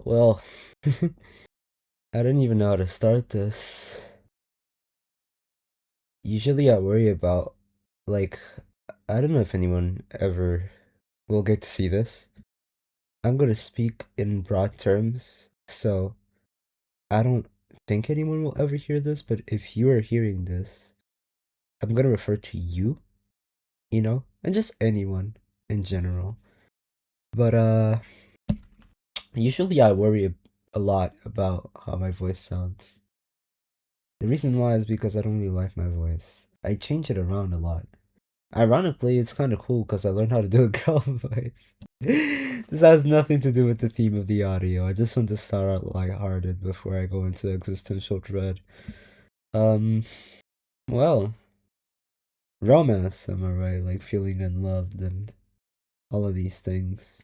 Well, I don't even know how to start this. Usually I worry about, like, I don't know if anyone ever will get to see this. I'm gonna speak in broad terms, so I don't think anyone will ever hear this, but if you are hearing this, I'm gonna refer to you, and just anyone in general. But, usually I worry a lot about how my voice sounds. The reason why is because I don't really like my voice. I change it around a lot. Ironically, it's kind of cool because I learned how to do a girl voice. This has nothing to do with the theme of the audio. I just want to start out lighthearted before I go into existential dread. Um, well, romance, am I right? Like feeling unloved and all of these things.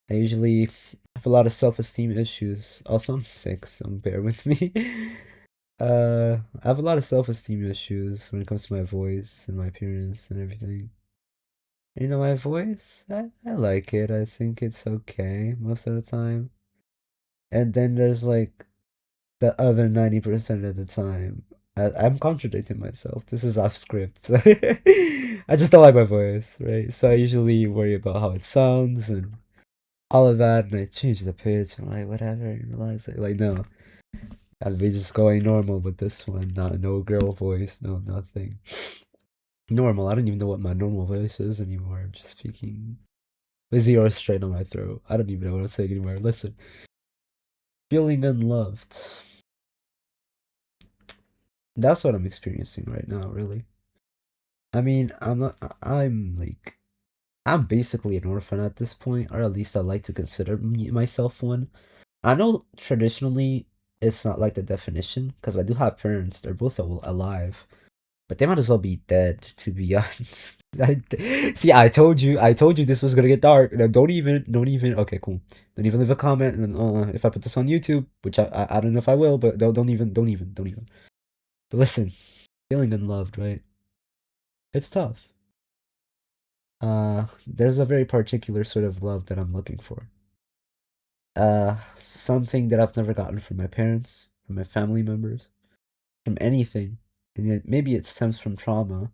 I usually have a lot of self-esteem issues. Also, I'm sick, so bear with me. I have a lot of self-esteem issues when it comes to my voice and my appearance and everything. My voice, I like it. I think it's okay most of the time. And then there's like the other 90% of the time. I'm contradicting myself. This is off script. I just don't like my voice, right? So I usually worry about how it sounds and all of that, and I change the pitch and like whatever, relax. Like no, I'd be just going normal with this one. Not no girl voice, no nothing. Normal. I don't even know what my normal voice is anymore. I'm just speaking with yours straight on my throat. I don't even know what I'm saying anymore. Listen, feeling unloved. That's what I'm experiencing right now, really. I mean, I'm not. I'm like, I'm basically an orphan at this point, or at least I like to consider myself one. I know traditionally it's not like the definition, because I do have parents. They're both alive, but they might as well be dead, to be honest. See, I told you this was gonna get dark. No, don't even. Okay, cool. Don't even leave a comment. And if I put this on YouTube, which I don't know if I will, but don't even. But listen, feeling unloved, right? It's tough. There's a very particular sort of love that I'm looking for. Something that I've never gotten from my parents, from my family members, from anything. And yet maybe it stems from trauma,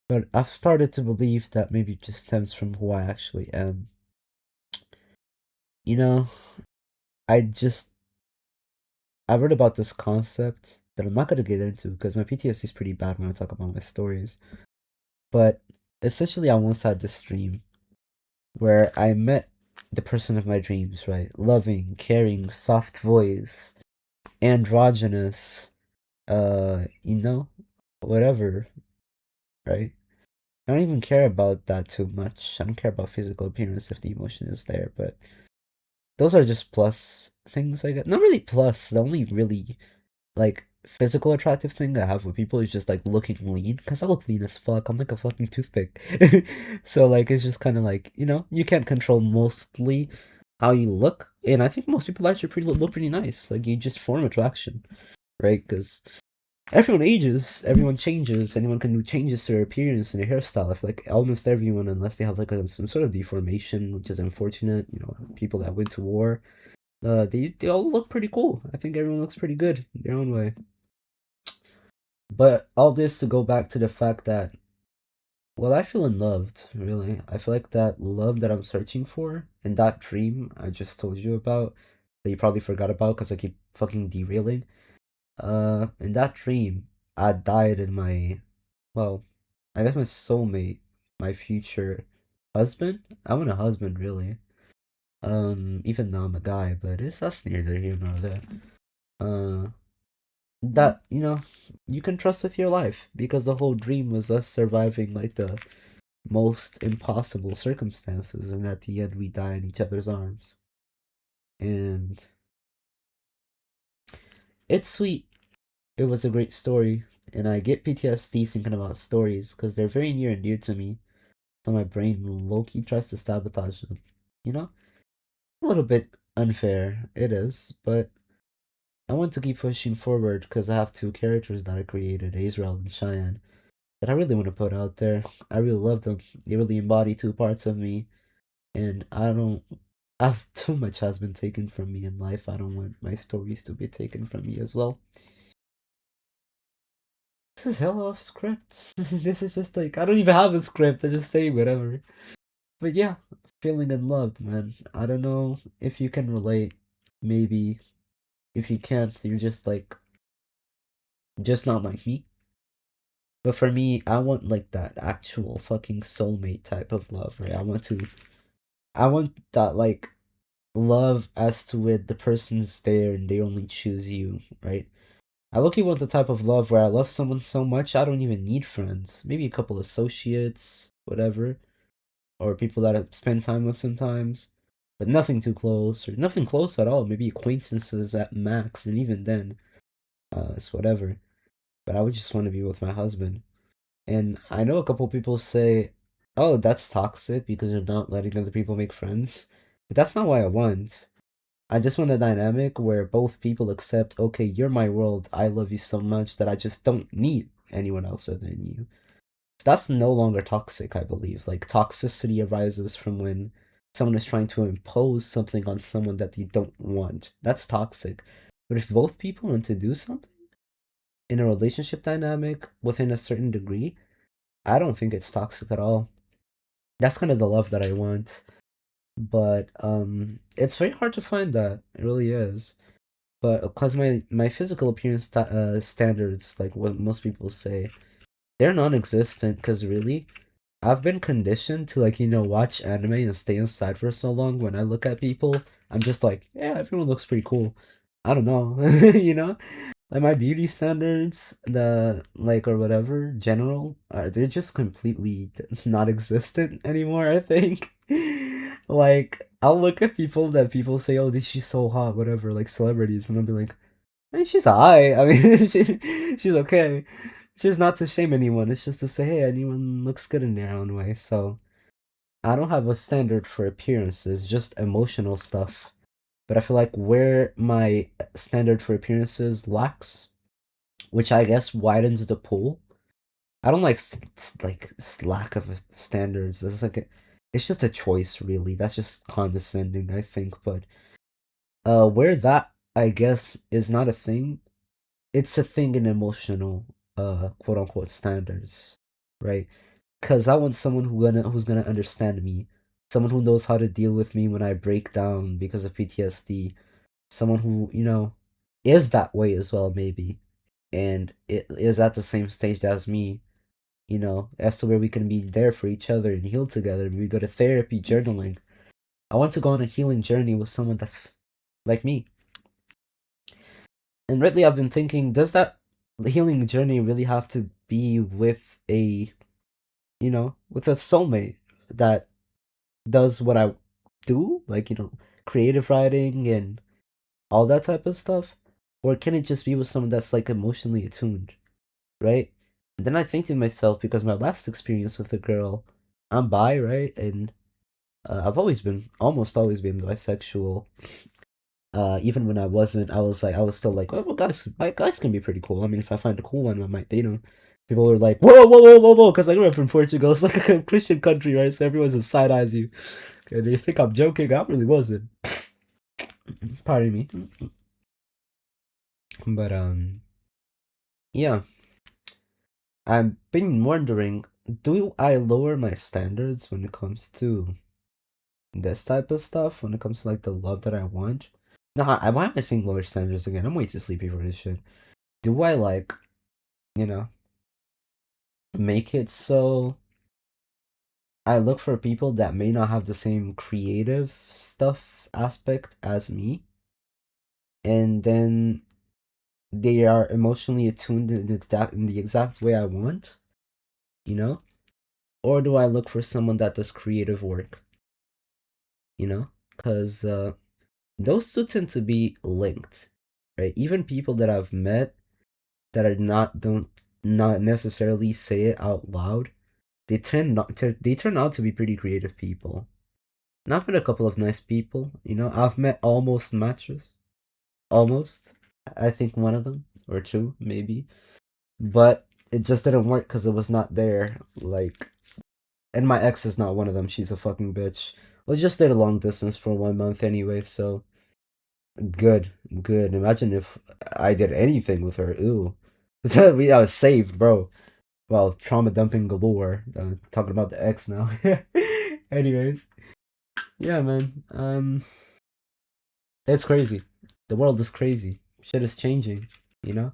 but I've started to believe that maybe it just stems from who I actually am. You know, I just I read about this concept that I'm not gonna get into because my PTSD is pretty bad when I talk about my stories. But essentially, I once had this dream where I met the person of my dreams, right? Loving, caring, soft voice, androgynous, whatever, right? I don't even care about that too much. I don't care about physical appearance if the emotion is there, but those are just plus things I get. Not really plus. The only really like physical attractive thing I have with people is just like looking lean, because I look lean as fuck. I'm like a fucking toothpick. So like it's just kind of like, you can't control mostly how you look, and I think most people actually look pretty nice. Like you just form attraction, right? Because everyone ages, everyone changes, anyone can do changes to their appearance and their hairstyle. I feel like almost everyone, unless they have like some sort of deformation, which is unfortunate. People that went to war, they all look pretty cool. I think everyone looks pretty good in their own way. But all this to go back to the fact that, well, I feel unloved, really. I feel like that love that I'm searching for and that dream I just told you about, that you probably forgot about because I keep fucking derailing. In that dream, I died in well, I guess my soulmate, my future husband. I want a husband, really. Even though I'm a guy, but that's neither here nor there. Uh, that you can trust with your life because the whole dream was us surviving like the most impossible circumstances, and at the end we die in each other's arms. And it's sweet. It was a great story, and I get PTSD thinking about stories because they're very near and dear to me. So my brain low-key tries to sabotage them. You know, a little bit unfair. It is, but I want to keep pushing forward because I have two characters that I created, Israel and Cheyenne, that I really want to put out there. I really love them. They really embody two parts of me, and I don't too much has been taken from me in life. I don't want my stories to be taken from me as well. This is hell off script. This is just like I don't even have a script. I just say whatever. But yeah, feeling unloved, man. I don't know if you can relate. Maybe if you can't, you're just like just not like me. But for me, I want like that actual fucking soulmate type of love, right? I want that like love as to where the person's there and they only choose you, right? I look want the type of love where I love someone so much I don't even need friends. Maybe a couple associates, whatever, or people that I spend time with sometimes, but nothing too close or nothing close at all. Maybe acquaintances at max, and even then, it's whatever. But I would just want to be with my husband. And I know a couple people say, "Oh, that's toxic because you're not letting other people make friends." But that's not what I want. I just want a dynamic where both people accept, okay, you're my world. I love you so much that I just don't need anyone else other than you. So that's no longer toxic, I believe. Like toxicity arises from when someone is trying to impose something on someone that they don't want. That's toxic. But if both people want to do something in a relationship dynamic within a certain degree, I don't think it's toxic at all. That's kind of the love that I want. But it's very hard to find that. It really is. But because my physical appearance standards, like what most people say, they're non-existent. Because really, I've been conditioned to like watch anime and stay inside for so long. When I look at people, I'm just like, yeah, everyone looks pretty cool. I don't know, like my beauty standards, the like or whatever, general, they're just completely not existent anymore. I think, like I'll look at people that people say, oh, this she's so hot, whatever, like celebrities, and I'll be like, hey, she's alright. I mean, she's okay. She's not to shame anyone. It's just to say, hey, anyone looks good in their own way. So I don't have a standard for appearances, just emotional stuff. But I feel like where my standard for appearances lacks, which I guess widens the pool. I don't like lack of standards. It's just a choice, really. That's just condescending, I think. But where that I guess is not a thing, it's a thing in emotional quote unquote standards, right? Because I want someone who's gonna understand me, someone who knows how to deal with me when I break down because of PTSD, someone who is that way as well, maybe, and it is at the same stage as me, as to where we can be there for each other and heal together. We go to therapy, journaling. I want to go on a healing journey with someone that's like me. And lately, I've been thinking, does that healing journey really have to be with with a soulmate that does what I do, like, creative writing and all that type of stuff? Or can it just be with someone that's like emotionally attuned, right? And then I think to myself, because my last experience with a girl, I'm bi, right? And I've almost always been bisexual. Even when I wasn't, I was still like, oh, well, guys can be pretty cool. I mean, if I find a cool one, I might date them. People are like, whoa, whoa, whoa, whoa, whoa, because I grew up in Portugal. It's like a Christian country, right? So everyone's side eyes you. And they think I'm joking. I really wasn't. Pardon me. But yeah, I've been wondering, do I lower my standards when it comes to this type of stuff? When it comes to like the love that I want? No, why am I saying lower standards again? I'm way too sleepy for this shit. Do I like, you know, make it so I look for people that may not have the same creative stuff aspect as me, and then they are emotionally attuned in the exact way I want, you know? Or do I look for someone that does creative work, you know? Because those two tend to be linked, right? Even people that I've met that are don't not necessarily say it out loud, they turn out to be pretty creative people. And I've met a couple of nice people, I've met almost matches. Almost. I think one of them, or two, maybe. But it just didn't work because it was not there. Like, and my ex is not one of them. She's a fucking bitch. Well, just did a long distance for 1 month anyway, so good, good. Imagine if I did anything with her. Ooh, I was saved, bro. Well, trauma dumping galore. Talking about the ex now. Anyways, yeah, man. It's crazy. The world is crazy. Shit is changing. You know.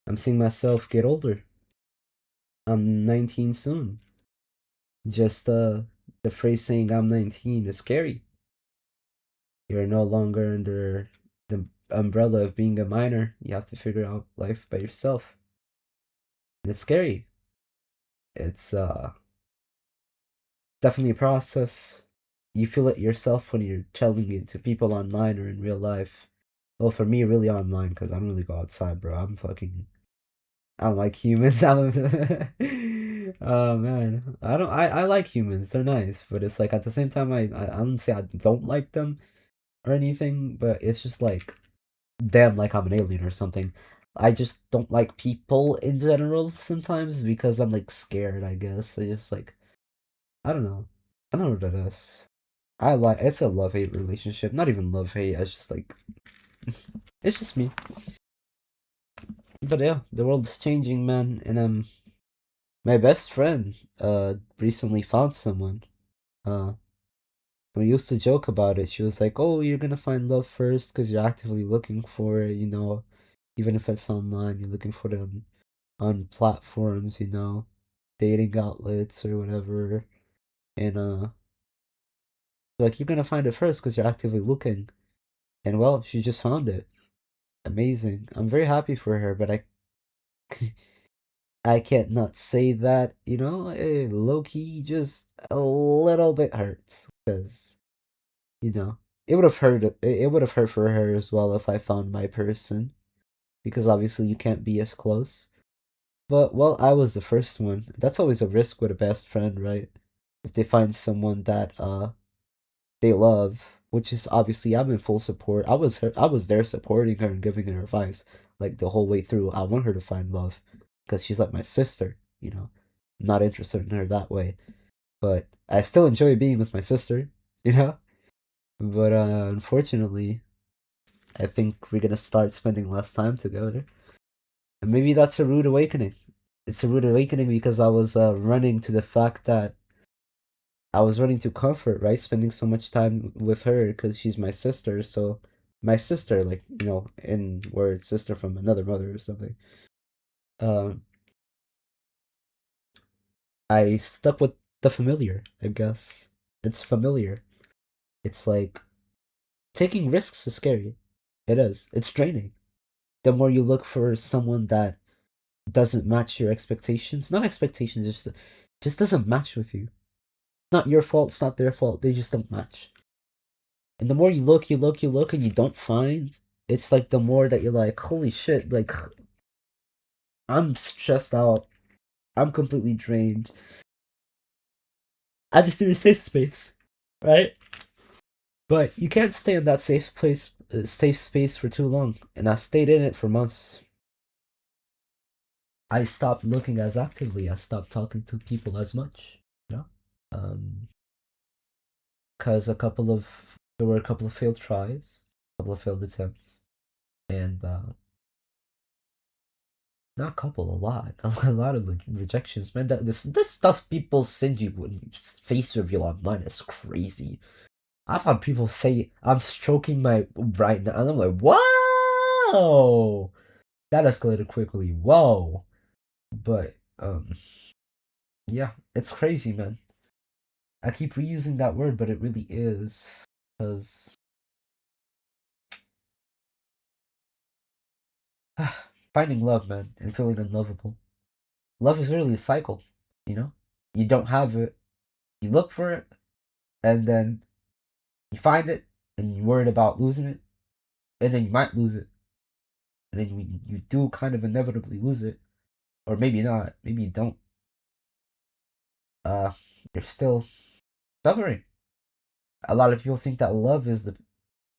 I'm seeing myself get older. I'm 19 soon. Just the phrase saying I'm 19 is scary. You're no longer under the umbrella of being a minor. You have to figure out life by yourself. And it's scary. It's definitely a process. You feel it yourself when you're telling it to people online or in real life. Well, for me, really online, because I don't really go outside, bro. I don't like humans. Oh man, I like humans. They're nice, but it's like at the same time, I don't say I don't like them or anything, but it's just like them, like I'm an alien or something. I just don't like people in general sometimes because I'm like scared. I guess I just like I don't know. I don't know what it is. I like it's a love hate relationship. Not even love hate. It's just like it's just me. But yeah, the world is changing, man, and my best friend recently found someone. Uh we used to joke about it. She was like, "Oh, you're gonna find love first because you're actively looking for it, you know. Even if it's online, you're looking for them on platforms, you know, dating outlets or whatever." And like you're gonna find it first because you're actively looking. And well, she just found it. Amazing. I'm very happy for her, but I can't not say that, you know, low key just a little bit hurts because you know it would have hurt for her as well if I found my person because obviously you can't be as close. But well, I was the first one. That's always a risk with a best friend, right? If they find someone that they love, which is obviously I'm in full support. I was there supporting her and giving her advice like the whole way through. I want her to find love because she's like my sister, you know. I'm not interested in her that way, but I still enjoy being with my sister, you know. But unfortunately, I think we're gonna start spending less time together, and maybe that's a rude awakening. It's a rude awakening because I was running to the fact that I was running to comfort, right? Spending so much time with her because she's my sister. So, my sister, like, you know, in words, sister from another mother or something. Um, I stuck with the familiar, I guess. It's familiar. It's like taking risks is scary. It is. It's draining. The more you look for someone that doesn't match your expectations, not expectations, just doesn't match with you. Not your fault, it's not their fault. They just don't match. And the more you look, and you don't find, it's like the more that you're like, holy shit, like I'm stressed out. I'm completely drained. I just need a safe space, right? But you can't stay in that safe space for too long. And I stayed in it for months. I stopped looking as actively. I stopped talking to people as much. You know, um, because there were a couple of failed tries, a couple of failed attempts, and not a couple, a lot. A lot of rejections, man. This stuff people send you when you face reveal online is crazy. I've had people say I'm stroking my right now, and I'm like, whoa, that escalated quickly. Whoa, but yeah, it's crazy, man. I keep reusing that word, but it really is because finding love, man, and feeling unlovable. Love is really a cycle, you know. You don't have it, you look for it, and then you find it and you're worried about losing it, and then you might lose it, and then you do kind of inevitably lose it, or maybe not, maybe you don't. Uh, you're still suffering. A lot of people think that love is the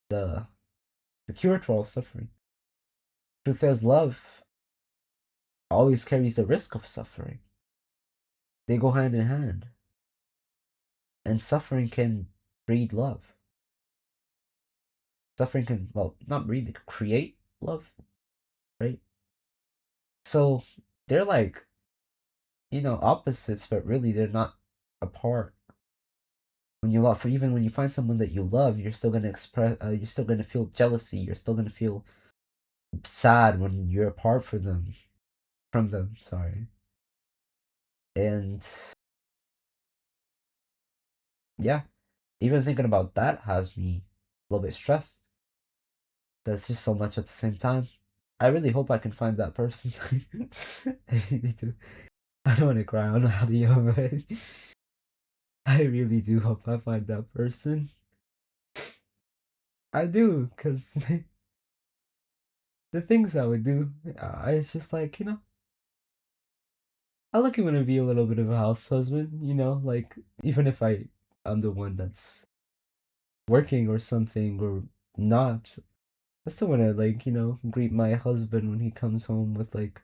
the cure to all suffering. Truth is, love always carries the risk of suffering. They go hand in hand, and suffering can breed love. Suffering can, well, not breed, it can create love, right? So they're like, opposites, but really they're not apart. When you love, even when you find someone that you love, you're still gonna you're still gonna feel jealousy. You're still gonna feel sad when you're apart from them. Sorry, and yeah, even thinking about that has me a little bit stressed. But it's just so much at the same time. I really hope I can find that person. I really do. I don't want to cry on audio, but I really do hope I find that person. I do, because the things I would do, it's just like, I like it when I be a little bit of a house husband, like, even if I'm the one that's working or something or not, I still want to, like, greet my husband when he comes home with, like,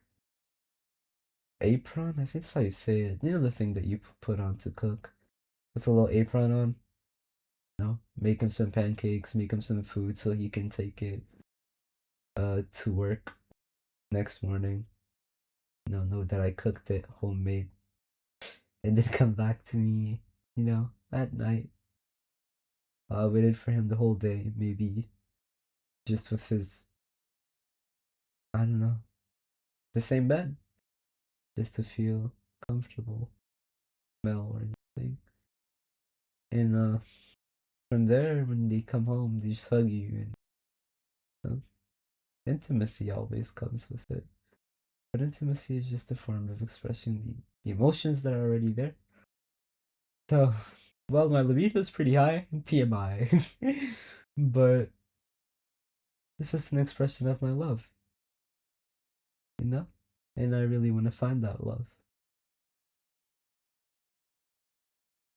apron. I think that's how you say it. You know, the thing that you put on to cook with a little apron on? No? Make him some pancakes, make him some food so he can take it to work next morning. Know that I cooked it homemade and then come back to me, at night. I waited for him the whole day, maybe just with his, I don't know, the same bed, just to feel comfortable, smell or anything. And from there, when they come home, they just hug you, and intimacy always comes with it. But intimacy is just a form of expressing the emotions that are already there. So, well, my libido is pretty high, TMI, but it's just an expression of my love, you know? And I really want to find that love.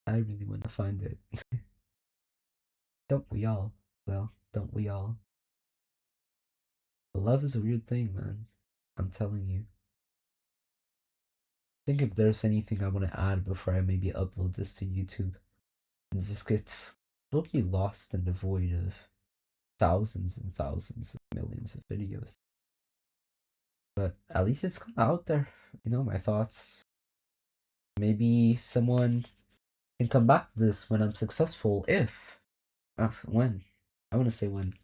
I really want to find it. Don't we all? Well, don't we all? Love is a weird thing, man. I'm telling you. Think if there's anything I want to add before I maybe upload this to YouTube. And it just gets totally lost in the void of thousands and thousands of millions of videos. But at least it's out there. My thoughts. Maybe someone can come back to this when I'm successful. If. When. I want to say when.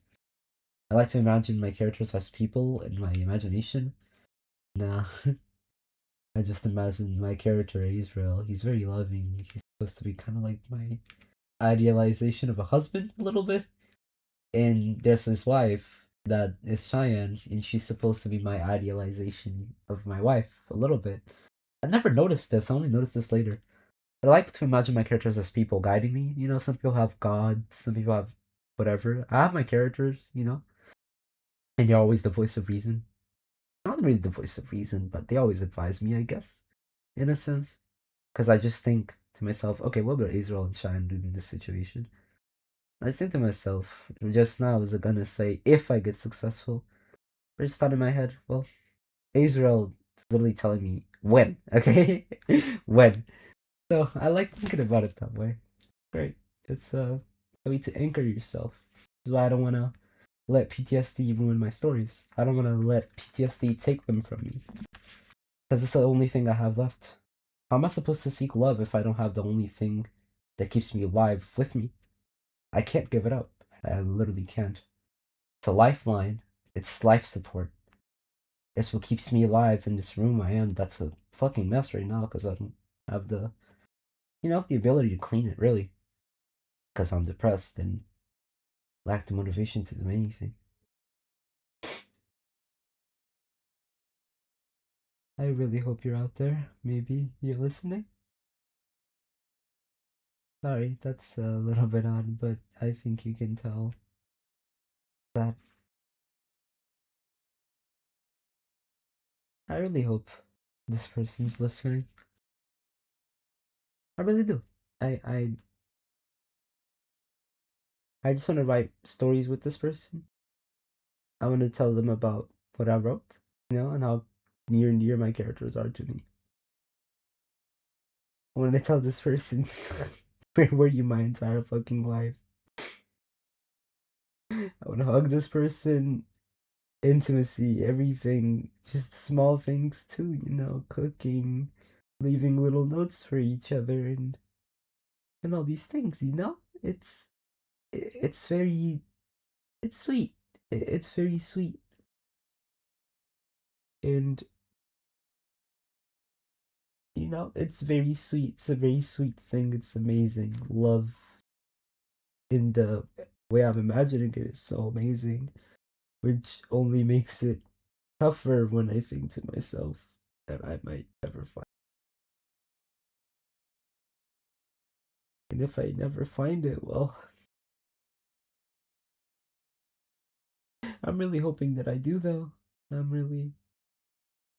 I like to imagine my characters as people in my imagination. Nah. I just imagine my character, Israel. He's very loving. He's supposed to be kind of like my idealization of a husband, a little bit. And there's his wife that is Cheyenne, and she's supposed to be my idealization of my wife, a little bit. I never noticed this. I only noticed this later. But I like to imagine my characters as people guiding me. Some people have God, some people have whatever. I have my characters, and they're always the voice of reason. Not really the voice of reason, but they always advise me, I guess, in a sense. Because I just think to myself, okay, what would Israel and Cheyenne do in this situation? I just think to myself, just now I was gonna say, if I get successful, but it's thought in my head, well, Israel is literally telling me when, okay? When. So I like thinking about it that way. Great. It's a way to anchor yourself. This is why I don't wanna let PTSD ruin my stories. I don't wanna let PTSD take them from me. Because it's the only thing I have left. How am I supposed to seek love if I don't have the only thing that keeps me alive with me? I can't give it up. I literally can't. It's a lifeline. It's life support. It's what keeps me alive in this room I am. That's a fucking mess right now because I don't have the ability to clean it, really. Because I'm depressed and lack the motivation to do anything. I really hope you're out there. Maybe you're listening. Sorry, that's a little bit odd, but I think you can tell that I really hope this person's listening. I really do. I I I just want to write stories with this person. I want to tell them about what I wrote, and how near and dear my characters are to me. I want to tell this person were you my entire fucking life. I would hug this person, intimacy, everything, just small things too, cooking, leaving little notes for each other, and all these things, it's very, it's sweet. It's very sweet, and it's very sweet. It's a very sweet thing. It's amazing. Love in the way I'm imagining it is so amazing, which only makes it tougher when I think to myself that I might never find. And if I never find it, well, I'm really hoping that I do, though. I'm really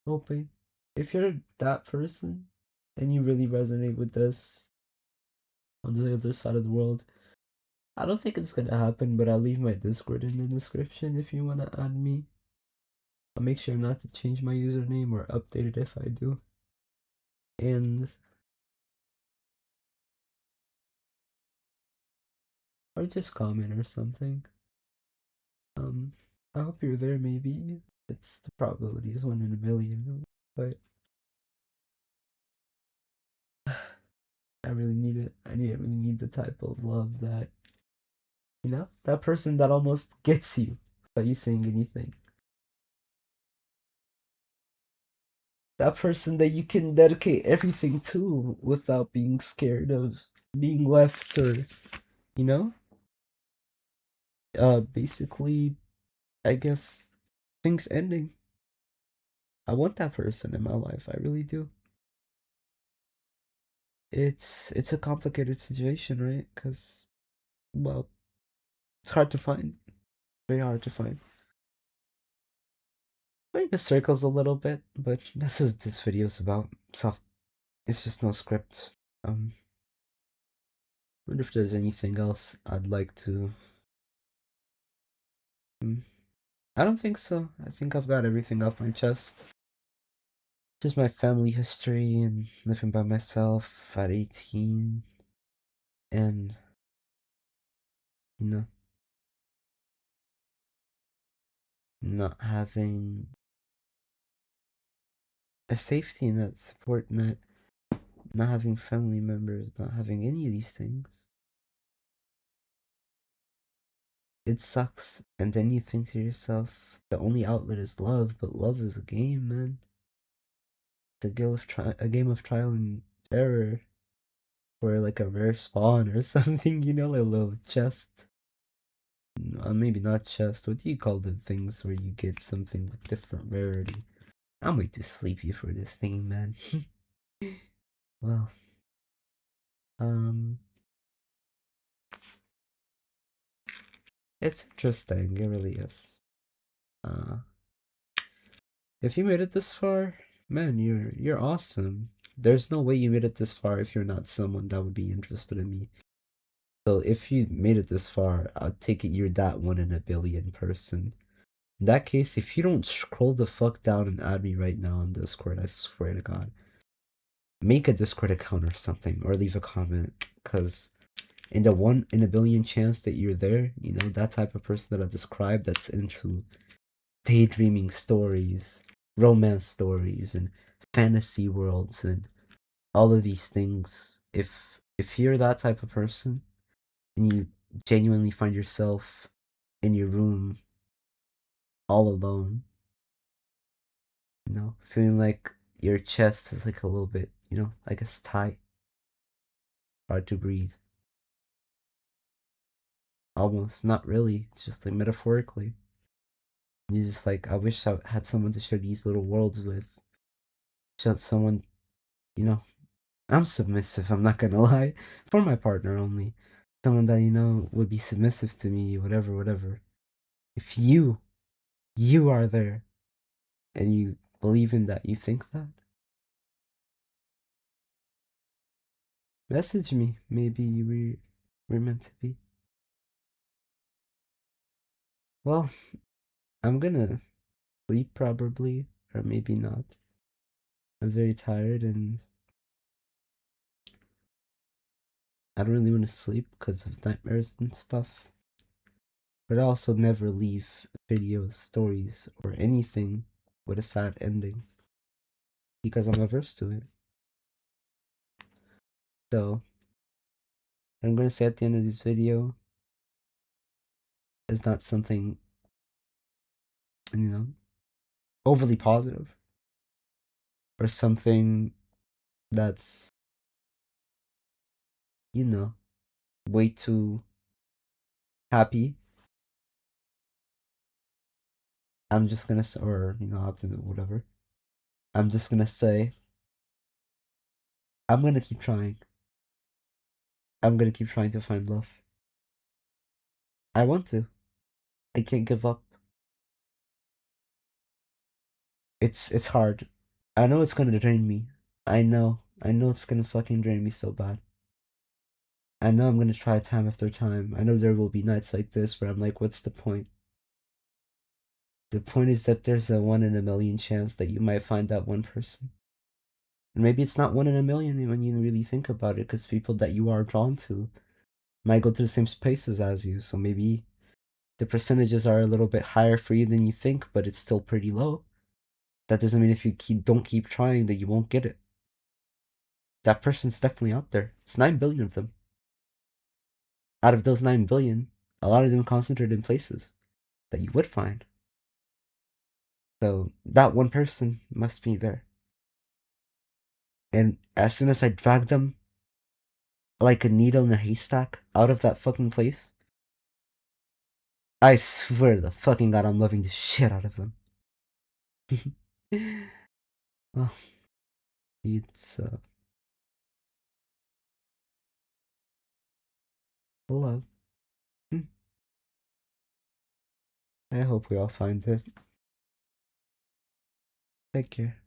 hoping. If you're that person and you really resonate with this on the other side of the world, I don't think it's gonna happen, but I'll leave my Discord in the description if you wanna add me. I'll make sure not to change my username or update it if I do. And or just comment or something. Um, I hope you're there. Maybe it's the probability is 1 in a million, but I really need it. Really need the type of love that that person that almost gets you without you saying anything. That person that you can dedicate everything to without being scared of being left or you know basically I guess things ending. I want that person in my life. I really do. It's a complicated situation, right? Because well, it's hard to find. Very hard to find. Maybe it circles a little bit, but this is this video's about. Soft. It's just no script. Wonder if there's anything else I'd like to. Hmm, I don't think so. I think I've got everything off my chest. Just my family history and living by myself at 18, and you know, not having a safety net, support net, not having family members, not having any of these things. It sucks. And then you think to yourself, the only outlet is love, but love is a game, man. It's a game of trial and error, or like a rare spawn or something, like a little chest. Maybe not chest. What do you call the things where you get something with different rarity? I'm way too sleepy for this thing, man. Well, um, it's interesting. It really is. Uh, if you made it this far, man, you're awesome. There's no way you made it this far if you're not someone that would be interested in me. So if you made it this far, I'll take it you're that 1 in a billion person. In that case, if you don't scroll the fuck down and add me right now on Discord, I swear to God, make a Discord account or something, or leave a comment, because in the 1 in a billion chance that you're there, that type of person that I described that's into daydreaming stories, romance stories, and fantasy worlds, and all of these things. If you're that type of person and you genuinely find yourself in your room all alone, feeling like your chest is like a little bit, I guess tight, hard to breathe. Almost, not really, just like metaphorically. You just like, I wish I had someone to share these little worlds with. Just someone, you know, I'm submissive, I'm not gonna lie, for my partner only. Someone that, would be submissive to me, whatever, whatever. If you are there, and you believe in that, you think that, message me. Maybe we're meant to be. Well, I'm gonna sleep probably, or maybe not. I'm very tired, and I don't really want to sleep because of nightmares and stuff. But I also never leave videos, stories, or anything with a sad ending because I'm averse to it. So, what I'm going to say at the end of this video is not something, you know, overly positive or something that's, you know, way too happy. I'm just gonna say, or, you know, optimism, whatever. I'm just gonna say, I'm gonna keep trying. I'm gonna keep trying to find love. I want to. I can't give up. It's hard. I know it's gonna drain me. I know. I know it's gonna fucking drain me so bad. I know I'm gonna try time after time. I know there will be nights like this where I'm like, what's the point? The point is that there's a 1 in a million chance that you might find that one person. And maybe it's not 1 in a million when you really think about it, because people that you are drawn to might go to the same spaces as you. So maybe the percentages are a little bit higher for you than you think, but it's still pretty low. That doesn't mean if you don't keep trying that you won't get it. That person's definitely out there. It's 9 billion of them. Out of those 9 billion, a lot of them concentrated in places that you would find. So that one person must be there. And as soon as I drag them like a needle in a haystack out of that fucking place, I swear to fucking god I'm loving the shit out of them. Well, it's love. I hope we all find it. Take care.